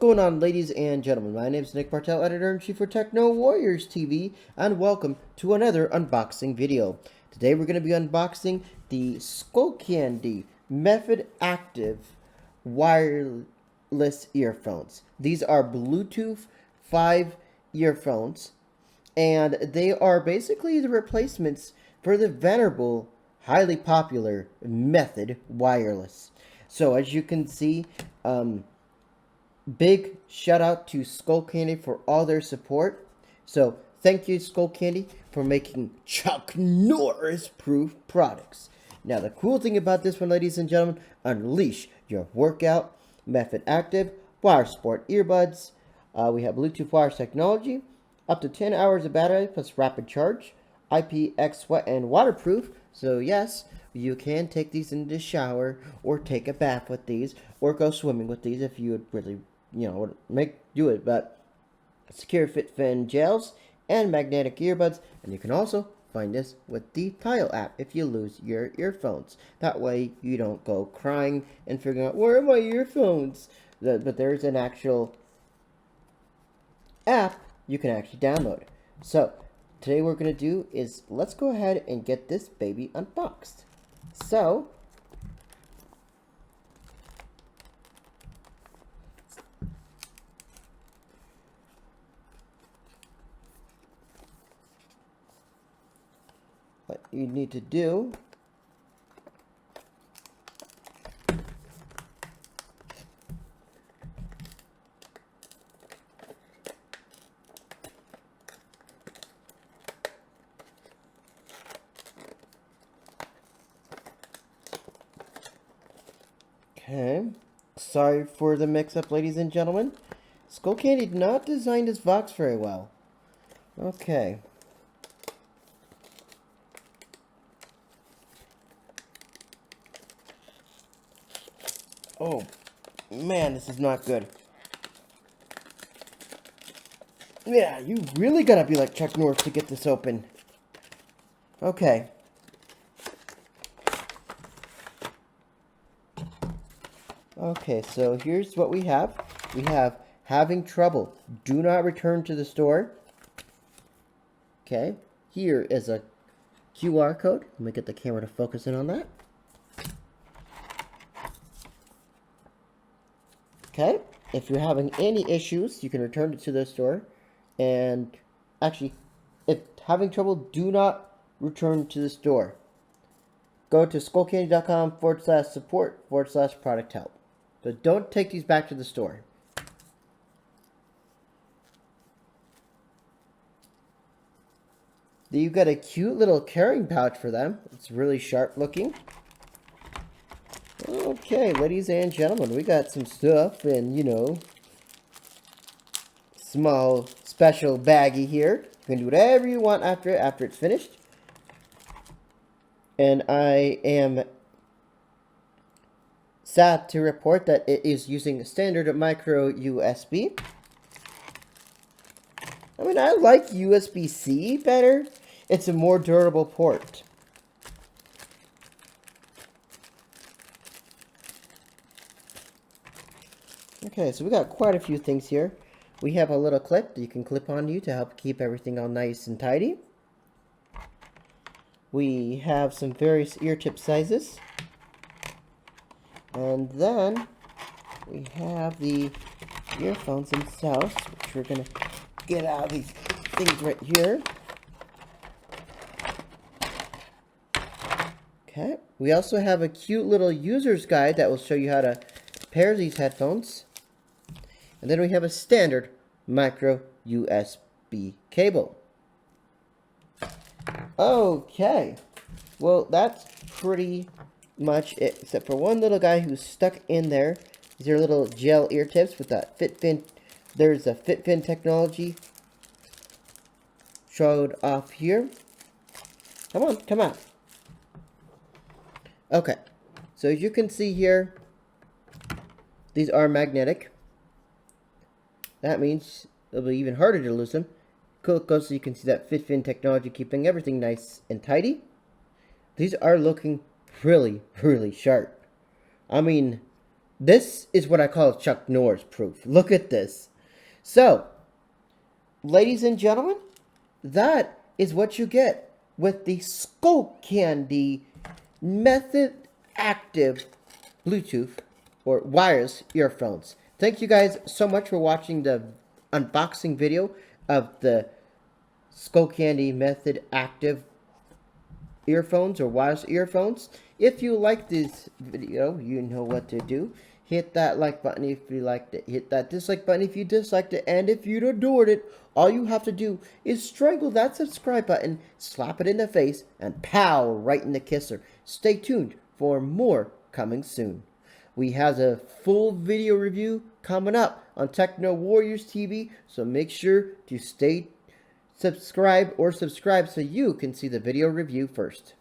going on, ladies and gentlemen? My name is Nick Bartel, Editor-in-Chief for Techno Warriors TV, and welcome to another unboxing video. Today we're going to be unboxing the Skullcandy Method Active wireless earphones. These are Bluetooth 5 earphones, and they are basically the replacements for the venerable, highly popular Method Wireless. So as you can see, big shout out to Skullcandy for all their support. So thank you, Skullcandy, for making Chuck Norris proof products. Now the cool thing about this one, ladies and gentlemen, unleash your workout. Method Active Wire Sport earbuds. We have Bluetooth wireless technology, up to 10 hours of battery plus rapid charge, IPX sweat and waterproof. So yes, you can take these in the shower or take a bath with these or go swimming with these if you would really, do it. But secure fit fin gels and magnetic earbuds, and you can also find this with the Tile app if you lose your earphones. That way you don't go crying and figuring out, where are my earphones? But there's an actual app you can actually download. So today what we're going to do is let's go ahead and get this baby unboxed. So what you need to do Okay, sorry for the mix-up, ladies and gentlemen. Skullcandy did not design this box very well. Okay. Oh, man, this is not good. Yeah, you really gotta be like Chuck Norris to get this open. Okay. Okay, so here's what we have. We have having trouble. Do not return to the store. Okay, here is a QR code. Let me get the camera to focus in on that. Okay, if you're having any issues, you can return it to the store. And actually, if having trouble, do not return to the store. Go to skullcandy.com/support/product help. So don't take these back to the store. You got a cute little carrying pouch for them. It's really sharp looking. Okay, ladies and gentlemen, we got some stuff and, small special baggie here. You can do whatever you want after it's finished. And I am sad to report that it is using standard micro USB. I mean, I like USB-C better. It's a more durable port. Okay, so we got quite a few things here. We have a little clip that you can clip on you to help keep everything all nice and tidy. We have some various ear tip sizes. And then we have the earphones themselves, which we're going to get out of these things right here. Okay. We also have a cute little user's guide that will show you how to pair these headphones. And then we have a standard micro USB cable. Okay. Well, that's pretty much it, except for one little guy who's stuck in there. These are little gel ear tips with that fit fin. There's a fit fin technology showed off here. Come on, come on. Okay, so as you can see here, these are magnetic. That means it'll be even harder to lose them. Cool, so you can see that fit fin technology keeping everything nice and tidy. These are looking really, really sharp. I mean, This is what I call Chuck Norris proof. Look at this. So, ladies and gentlemen, that is what you get with the Skullcandy Method Active Bluetooth or wireless earphones. Thank you guys so much for watching the unboxing video of the Skullcandy Method Active earphones or wireless earphones. If you like this video, you know what to do. Hit that like button if you liked it. Hit that dislike button if you disliked it. And if you adored it, all you have to do is strangle that subscribe button, slap it in the face, and pow, right in the kisser. Stay tuned for more coming soon. We have a full video review coming up on Techno Warriors TV, so make sure to stay subscribed so you can see the video review first.